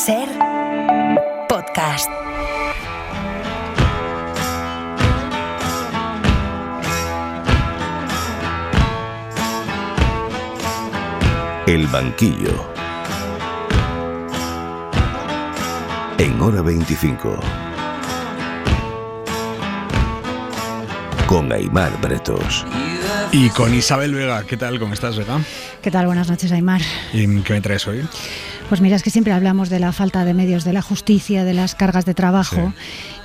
Ser podcast. El banquillo. En Hora 25. Con Aimar Bretos. Y con Isabel Vega. ¿Qué tal? ¿Cómo estás, Vega? ¿Qué tal? Buenas noches, Aimar. ¿Y qué me traes hoy? Pues mira, es que siempre hablamos de la falta de medios de la justicia, de las cargas de trabajo,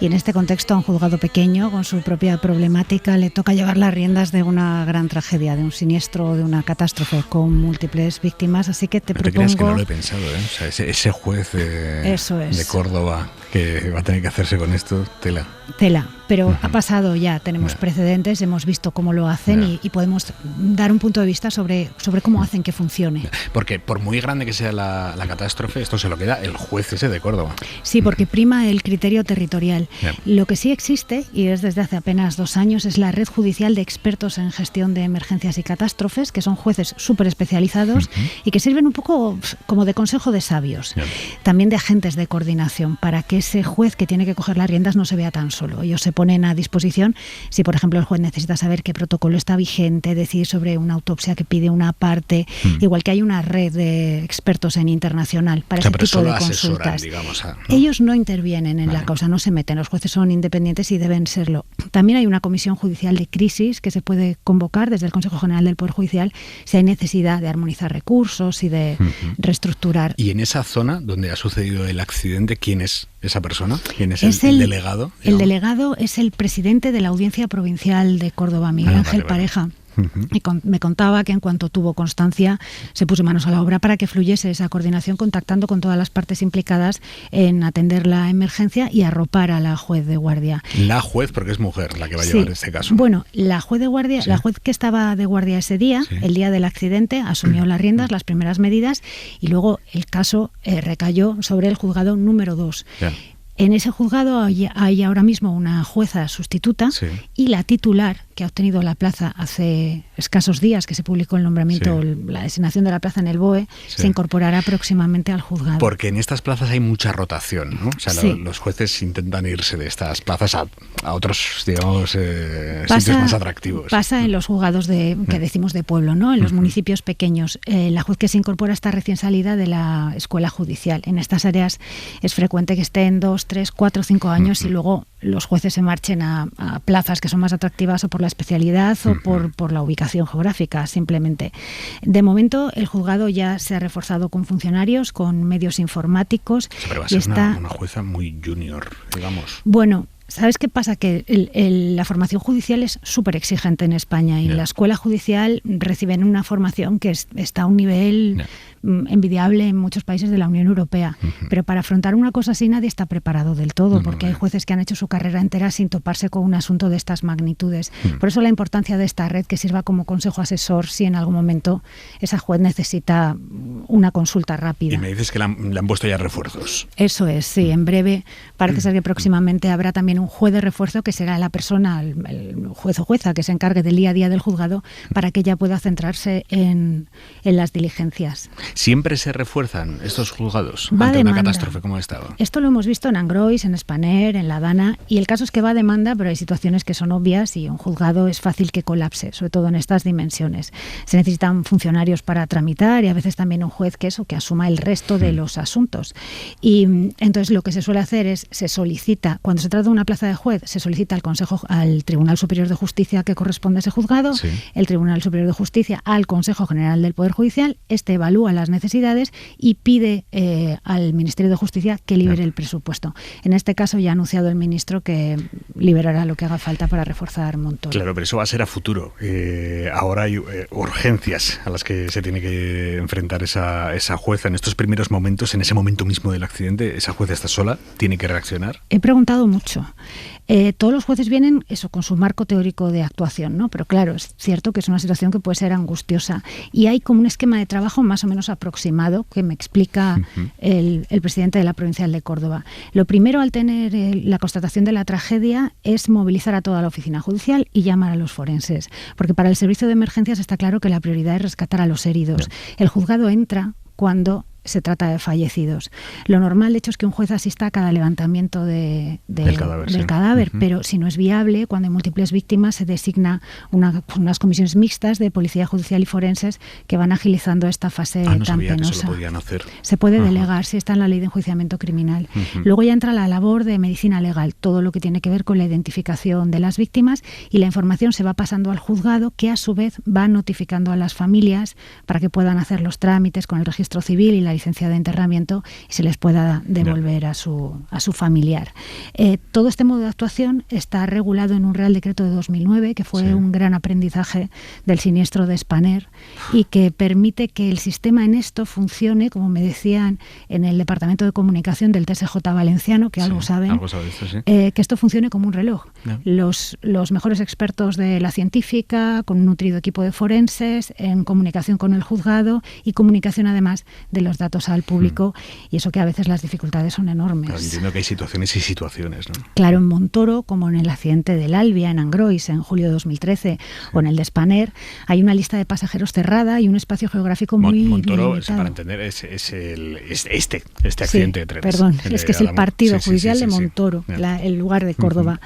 y en este contexto a un juzgado pequeño, con su propia problemática, le toca llevar las riendas de una gran tragedia, de un siniestro o de una catástrofe con múltles víctimas, así que te propongo... creas que no lo he pensado, ¿eh? O sea, ese juez de Córdoba que va a tener que hacerse con esto, tela. Pero ha pasado ya, tenemos precedentes, hemos visto cómo lo hacen y podemos dar un punto de vista sobre cómo hacen que funcione. Porque por muy grande que sea la catástrofe, esto se lo queda el juez ese de Córdoba. Sí, porque prima el criterio territorial. Lo que sí existe, y es desde hace apenas 2 años, es la Red Judicial de Expertos en Gestión de Emergencias y Catástrofes, que son jueces súper especializados y que sirven un poco como de consejo de sabios, también de agentes de coordinación, para que ese juez que tiene que coger las riendas no se vea tan solo. Ellos se ponen a disposición si, por ejemplo, el juez necesita saber qué protocolo está vigente, decidir sobre una autopsia que pide una parte, igual que hay una red de expertos en internacional para ese tipo de consultas. Digamos, ¿no? Ellos no intervienen en la causa, no se meten. Los jueces son independientes y deben serlo. También hay una comisión judicial de crisis que se puede convocar desde el Consejo General del Poder Judicial si hay necesidad de armonizar recursos y de reestructurar. ¿Y en esa zona donde ha sucedido el accidente, quién es esa persona? ¿Quién es el delegado? Digamos? El delegado es el presidente de la Audiencia Provincial de Córdoba, Miguel Ángel Pareja. Y me contaba que en cuanto tuvo constancia se puso manos a la obra para que fluyese esa coordinación, contactando con todas las partes implicadas en atender la emergencia y arropar a la juez de guardia. La juez, porque es mujer la que va a llevar este caso. Bueno, la juez de guardia, la juez que estaba de guardia ese día, el día del accidente, asumió las riendas, las primeras medidas, y luego el caso recayó sobre el juzgado número 2. En ese juzgado hay ahora mismo una jueza sustituta y la titular, que ha obtenido la plaza hace escasos días que se publicó el nombramiento, la designación de la plaza en el BOE, se incorporará próximamente al juzgado. Porque en estas plazas hay mucha rotación, ¿no? O sea, los jueces intentan irse de estas plazas a otros, digamos, sitios más atractivos. Pasa en los juzgados que decimos de pueblo, ¿no? En los municipios pequeños. La juez que se incorpora está recién salida de la escuela judicial. En estas áreas es frecuente que estén 2, 3, 4, 5 años y luego los jueces se marchen a plazas que son más atractivas o por la especialidad o por la ubicación geográfica, simplemente. De momento el juzgado ya se ha reforzado con funcionarios, con medios informáticos. Pero va a ser una jueza muy junior, digamos. Bueno, ¿sabes qué pasa? Que la formación judicial es súper exigente en España y en la escuela judicial reciben una formación que está a un nivel envidiable en muchos países de la Unión Europea. Pero para afrontar una cosa así nadie está preparado del todo, porque hay jueces que han hecho su carrera entera sin toparse con un asunto de estas magnitudes. Por eso la importancia de esta red que sirva como consejo asesor si en algún momento esa juez necesita una consulta rápida. Y me dices que le han puesto ya refuerzos. Eso es, sí. En breve parece ser que próximamente habrá también un juez de refuerzo que será la persona, el juez o jueza que se encargue del día a día del juzgado para que ella pueda centrarse en las diligencias. ¿Siempre se refuerzan estos juzgados ante una catástrofe como esta? Esto lo hemos visto en Angrois, en Spanair, en La Dana, y el caso es que va a demanda, pero hay situaciones que son obvias y un juzgado es fácil que colapse, sobre todo en estas dimensiones. Se necesitan funcionarios para tramitar y a veces también un juez que asuma el resto de los asuntos. Y entonces lo que se suele hacer es, se solicita, cuando se trata de una plaza de juez, se solicita al Tribunal Superior de Justicia que corresponde a ese juzgado, el Tribunal Superior de Justicia al Consejo General del Poder Judicial, evalúa las necesidades y pide al Ministerio de Justicia que libere el presupuesto. En este caso ya ha anunciado el ministro que liberará lo que haga falta para reforzar Montoro. Claro, pero eso va a ser a futuro. Ahora hay urgencias a las que se tiene que enfrentar esa jueza en estos primeros momentos, en ese momento mismo del accidente. Esa jueza está sola, tiene que reaccionar. He preguntado mucho. Todos los jueces vienen con su marco teórico de actuación, ¿no? Pero claro, es cierto que es una situación que puede ser angustiosa y hay como un esquema de trabajo más o menos aproximado que me explica el presidente de la Provincial de Córdoba. Lo primero, al tener la constatación de la tragedia, es movilizar a toda la oficina judicial y llamar a los forenses, porque para el servicio de emergencias está claro que la prioridad es rescatar a los heridos. El juzgado entra cuando se trata de fallecidos. Lo normal, de hecho, es que un juez asista a cada levantamiento del cadáver, pero si no es viable, cuando hay múltiples víctimas, se designa unas comisiones mixtas de Policía Judicial y Forenses que van agilizando esta fase no tan sabía penosa. Que eso lo podían hacer. Se puede delegar, si está en la ley de enjuiciamiento criminal. Luego ya entra la labor de medicina legal, todo lo que tiene que ver con la identificación de las víctimas, y la información se va pasando al juzgado, que a su vez va notificando a las familias para que puedan hacer los trámites con el registro civil y la licencia de enterramiento y se les pueda devolver a su familiar. Todo este modo de actuación está regulado en un Real Decreto de 2009, que fue un gran aprendizaje del siniestro de Spanair y que permite que el sistema en esto funcione, como me decían en el Departamento de Comunicación del TSJ valenciano, que algo saben, que esto funcione como un reloj. Los mejores expertos de la científica, con un nutrido equipo de forenses, en comunicación con el juzgado y comunicación además de los datos al público, y eso que a veces las dificultades son enormes. Claro, entiendo que hay situaciones y situaciones, ¿no? Claro, en Montoro, como en el accidente del Albia en Angrois en julio de 2013, o en el de Spanair, hay una lista de pasajeros cerrada y un espacio geográfico muy Montoro, limitado. para entender, es este accidente de trenes. Perdón, es que es el partido judicial de Montoro, el lugar de Córdoba,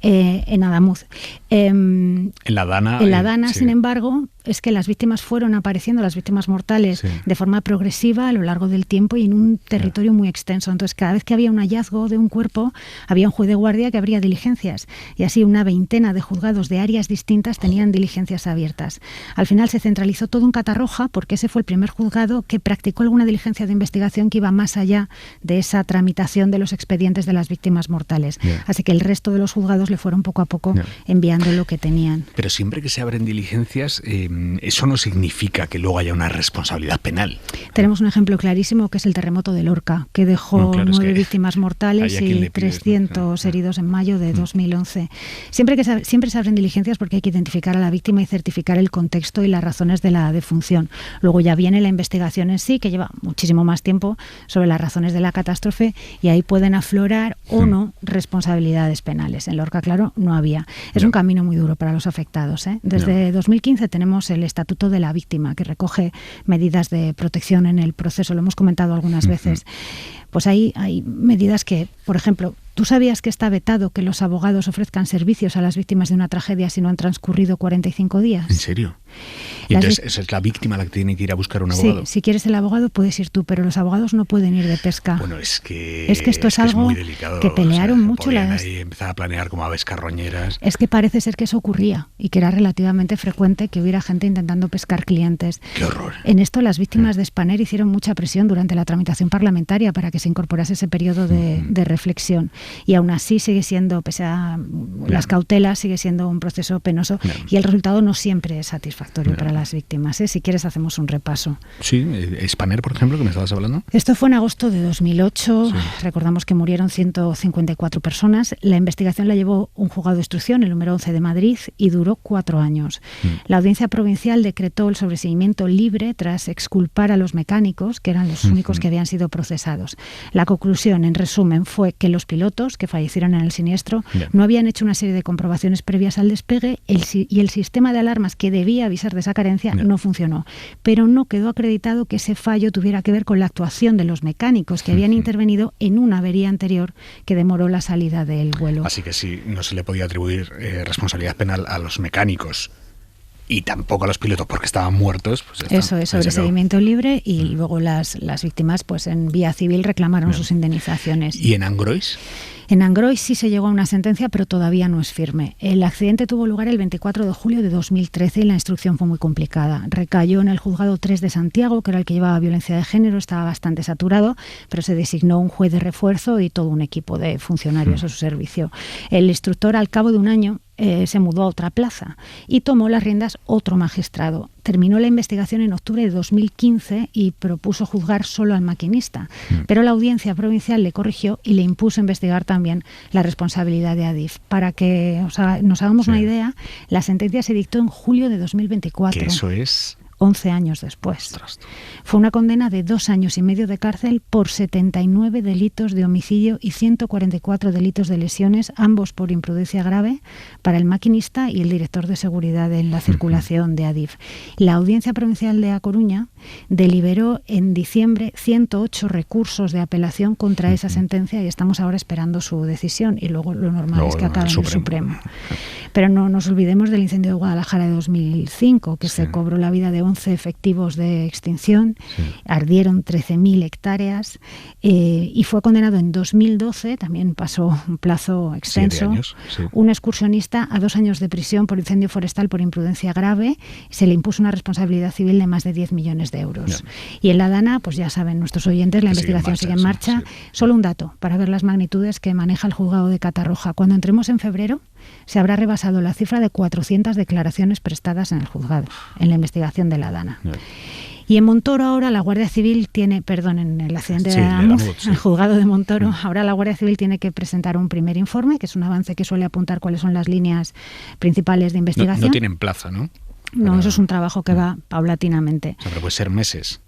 en Adamuz. En la Dana, sin embargo, es que las víctimas fueron apareciendo, las víctimas mortales, de forma progresiva a lo largo del tiempo y en un territorio muy extenso. Entonces, cada vez que había un hallazgo de un cuerpo, había un juez de guardia que abría diligencias, y así una veintena de juzgados de áreas distintas tenían diligencias abiertas. Al final se centralizó todo en Catarroja, porque ese fue el primer juzgado que practicó alguna diligencia de investigación que iba más allá de esa tramitación de los expedientes de las víctimas mortales. Así que el resto de los juzgados le fueron poco a poco enviando lo que tenían. Pero siempre que se abren diligencias, eso no significa que luego haya una responsabilidad penal. Tenemos un ejemplo clarísimo, que es el terremoto de Lorca, que dejó 9 víctimas mortales y 300 heridos en mayo de 2011. Siempre se abren diligencias porque hay que identificar a la víctima y certificar el contexto y las razones de la defunción. Luego ya viene la investigación en sí, que lleva muchísimo más tiempo, sobre las razones de la catástrofe, y ahí pueden aflorar o no responsabilidades penales. En Lorca, claro, no había. Es un camino muy duro para los afectados. Desde 2015 tenemos el Estatuto de la Víctima, que recoge medidas de protección en el proceso. Lo hemos comentado algunas veces. Pues hay medidas que, por ejemplo, ¿tú sabías que está vetado que los abogados ofrezcan servicios a las víctimas de una tragedia si no han transcurrido 45 días? ¿En serio? Y entonces esa es la víctima la que tiene que ir a buscar un abogado. Sí, si quieres el abogado puedes ir tú, pero los abogados no pueden ir de pesca. Bueno, es que esto es algo muy delicado, que pelearon mucho ahí empezar a planear como aves carroñeras. Es que parece ser que eso ocurría y que era relativamente frecuente que hubiera gente intentando pescar clientes. ¡Qué horror! En esto las víctimas de Spanair hicieron mucha presión durante la tramitación parlamentaria para que se incorporase ese periodo de reflexión, y aún así sigue siendo, pese a las cautelas, sigue siendo un proceso penoso y el resultado no siempre es satisfactorio para las víctimas. Si quieres hacemos un repaso. Sí, Spanair, por ejemplo, que me estabas hablando. Esto fue en agosto de 2008, recordamos que murieron 154 personas. La investigación la llevó un juzgado de instrucción, el número 11 de Madrid, y duró 4 años. La Audiencia Provincial decretó el sobreseimiento libre tras exculpar a los mecánicos, que eran los únicos que habían sido procesados. La conclusión, en resumen, fue que los pilotos que fallecieron en el siniestro no habían hecho una serie de comprobaciones previas al despegue y el sistema de alarmas que debía avisar de esa carencia no funcionó. Pero no quedó acreditado que ese fallo tuviera que ver con la actuación de los mecánicos que habían intervenido en una avería anterior que demoró la salida del vuelo. Así que sí, no se le podía atribuir responsabilidad penal a los mecánicos y tampoco a los pilotos porque estaban muertos. Pues eso es, sobreseimiento libre, y luego las víctimas pues en vía civil reclamaron sus indemnizaciones. ¿Y en Angrois? En Angrois sí se llegó a una sentencia, pero todavía no es firme. El accidente tuvo lugar el 24 de julio de 2013 y la instrucción fue muy complicada. Recayó en el juzgado 3 de Santiago, que era el que llevaba violencia de género, estaba bastante saturado, pero se designó un juez de refuerzo y todo un equipo de funcionarios a su servicio. El instructor, al cabo de un año, se mudó a otra plaza y tomó las riendas otro magistrado. Terminó la investigación en octubre de 2015 y propuso juzgar solo al maquinista, pero la Audiencia Provincial le corrigió y le impuso investigar también la responsabilidad de Adif. Para que nos hagamos una idea, la sentencia se dictó en julio de 2024. Que eso es 11 años después. Fue una condena de 2 años y medio de cárcel por 79 delitos de homicidio y 144 delitos de lesiones, ambos por imprudencia grave, para el maquinista y el director de seguridad en la circulación de Adif. La Audiencia Provincial de A Coruña deliberó en diciembre 108 recursos de apelación contra esa sentencia y estamos ahora esperando su decisión, y luego lo normal es que acabe en el Supremo. Pero no nos olvidemos del incendio de Guadalajara de 2005, que se cobró la vida de 11 efectivos de extinción, ardieron 13.000 hectáreas y fue condenado en 2012, también pasó un plazo extenso, 7 años, un excursionista a 2 años de prisión por incendio forestal por imprudencia grave. Se le impuso una responsabilidad civil de más de 10 millones de euros. Y en la Dana, pues ya saben nuestros oyentes, la investigación sigue en marcha. Solo un dato para ver las magnitudes que maneja el juzgado de Catarroja. Cuando entremos en febrero, se habrá rebasado la cifra de 400 declaraciones prestadas en el juzgado, en la investigación de la Dana. Y en Montoro ahora la Guardia Civil tiene, en el accidente de Aramuz, el juzgado de Montoro, ahora la Guardia Civil tiene que presentar un primer informe, que es un avance que suele apuntar cuáles son las líneas principales de investigación. No tienen plaza, ¿no? No, eso es un trabajo que va paulatinamente. O sea, pero puede ser meses.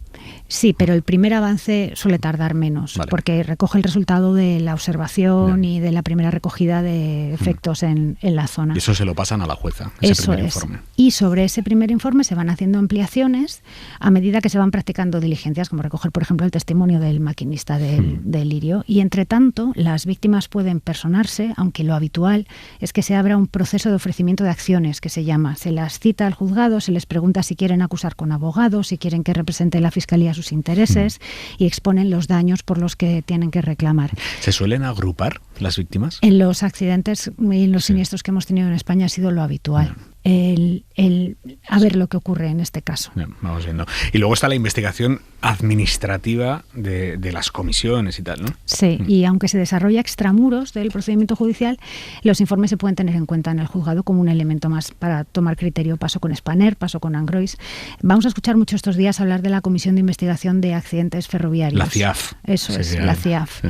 Sí, pero el primer avance suele tardar menos, porque recoge el resultado de la observación y de la primera recogida de efectos en la zona. Y eso se lo pasan a la jueza, ese primer informe. Y sobre ese primer informe se van haciendo ampliaciones a medida que se van practicando diligencias, como recoger, por ejemplo, el testimonio del maquinista del lirio. Y, entre tanto, las víctimas pueden personarse, aunque lo habitual es que se abra un proceso de ofrecimiento de acciones, que se llama. Se las cita al juzgado, se les pregunta si quieren acusar con abogados, si quieren que represente la Fiscalía sus intereses y exponen los daños por los que tienen que reclamar. ¿Se suelen agrupar las víctimas? En los accidentes y en los siniestros que hemos tenido en España ha sido lo habitual. A ver lo que ocurre en este caso. Bien, vamos viendo. Y luego está la investigación administrativa de las comisiones y tal, ¿no? Sí, y aunque se desarrolla extramuros del procedimiento judicial, los informes se pueden tener en cuenta en el juzgado como un elemento más para tomar criterio. Pasó con Spanair, pasó con Angrois. Vamos a escuchar mucho estos días hablar de la Comisión de Investigación de Accidentes Ferroviarios. La CIAF. Eso es, la CIAF.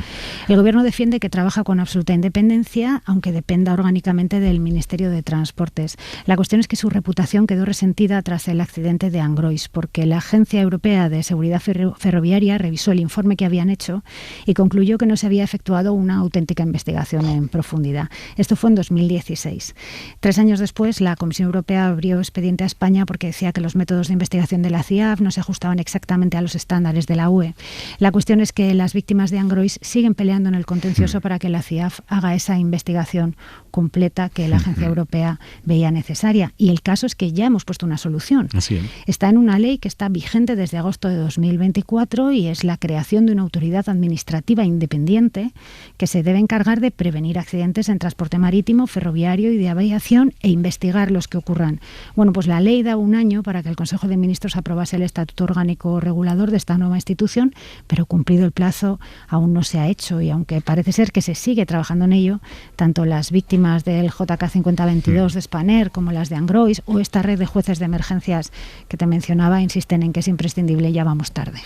El Gobierno defiende que trabaja con absoluta independencia, aunque dependa orgánicamente del Ministerio de Transportes. La cuestión es que su reputación quedó resentida tras el accidente de Angrois, porque la Agencia Europea de Seguridad Ferroviaria revisó el informe que habían hecho y concluyó que no se había efectuado una auténtica investigación en profundidad. Esto fue en 2016. 3 años después, la Comisión Europea abrió expediente a España porque decía que los métodos de investigación de la CIAF no se ajustaban exactamente a los estándares de la UE. La cuestión es que las víctimas de Angrois siguen peleando en el contencioso para que la CIAF haga esa investigación completa que la Agencia Europea veía necesaria. Y el caso es que ya hemos puesto una solución. Así es. Está en una ley que está vigente desde agosto de 2024 y es la creación de una autoridad administrativa independiente que se debe encargar de prevenir accidentes en transporte marítimo, ferroviario y de aviación e investigar los que ocurran. Bueno, pues la ley da 1 año para que el Consejo de Ministros aprobase el estatuto orgánico regulador de esta nueva institución, pero cumplido el plazo aún no se ha hecho, y aunque parece ser que se sigue trabajando en ello, tanto las víctimas del JK 5022 de Spanair como las de Angrois o esta red de jueces de emergencias que te mencionaba insisten en que es imprescindible y ya vamos tarde.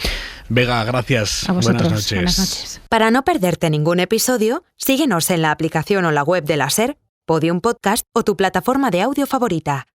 Vega, gracias. A vosotros. Buenas noches. Buenas noches. Para no perderte ningún episodio, síguenos en la aplicación o la web de la SER, Podium Podcast o tu plataforma de audio favorita.